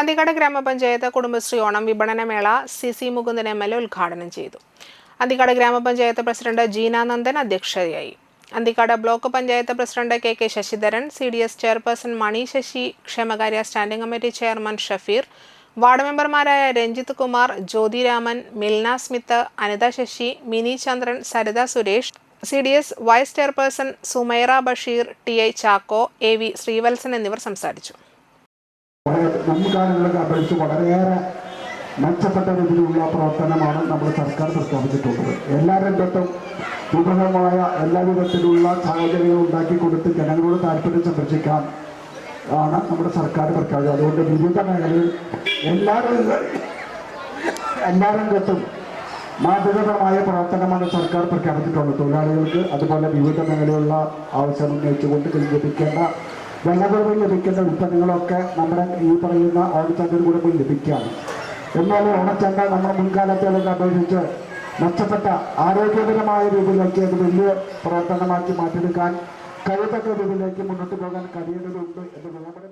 അന്തിക്കാട് ഗ്രാമപഞ്ചായത്ത് കുടുംബശ്രീ ഓണം വിപണനമേള C Mukundan MLA ഉദ്ഘാടനം ചെയ്തു. അന്തിക്കാട് ഗ്രാമപഞ്ചായത്ത് പ്രസിഡന്റ് ജീനാനന്ദൻ അധ്യക്ഷതയായി. Anthikad block panchayat president KK Sasidharan, CDS chairperson Mani Sasi, ക്ഷേമകാര്യ standing committee chairman Shafeer, ward മെമ്പർമാരായ Ranjith Kumar, Jyothiraman, Milna Smith, Anitha Sasi, Mini Chandran, Saritha Suresh, CDS vice chairperson Sumaira Basheer, TI Chacko, AV Sreevalsan എന്നിവർ സംസാരിച്ചു. മുൻകാലങ്ങളൊക്കെ അപേക്ഷിച്ച് വളരെയേറെ മെച്ചപ്പെട്ട രീതിയിലുള്ള പ്രവർത്തനമാണ് നമ്മുടെ സർക്കാർ പ്രഖ്യാപിച്ചിട്ടുള്ളത്. എല്ലാ രംഗത്തും വിപുലമായ എല്ലാ വിധത്തിലുള്ള സാഹചര്യങ്ങൾ ഉണ്ടാക്കി കൊടുത്ത് ജനങ്ങളോട് താല്പര്യം സംരക്ഷിക്കാൻ ആണ് നമ്മുടെ സർക്കാർ പ്രഖ്യാപിച്ചത്. അതുകൊണ്ട് വിവിധ മേഖലയിൽ എല്ലാ രംഗത്തും മാതൃകപരമായ പ്രവർത്തനമാണ് സർക്കാർ പ്രഖ്യാപിച്ചിട്ടുള്ളത്. തൊഴിലാളികൾക്ക് അതുപോലെ വിവിധ മേഖലയിലുള്ള ആവശ്യം ഉന്നയിച്ചുകൊണ്ട് ലഭിക്കേണ്ട വെള്ളക്കുറവിൽ ലഭിക്കേണ്ട ഉൽപ്പന്നങ്ങളൊക്കെ നമ്മുടെ ഈ പറയുന്ന ഓണച്ചന്തയിൽ കൂടെ പോയി ലഭിക്കുകയാണ്. എന്നാൽ ഓണച്ചന്ത നമ്മുടെ മുൻകാലത്തേക്ക് അപേക്ഷിച്ച് മെച്ചപ്പെട്ട ആരോഗ്യപരമായ രീതിയിലേക്ക് അത് വലിയ പ്രവർത്തനമാക്കി മാറ്റിയെടുക്കാൻ കഴിയത്തക്ക രീതിയിലേക്ക് മുന്നോട്ട് പോകാൻ കഴിയേണ്ടതുണ്ട് എന്ന് നമ്മുടെ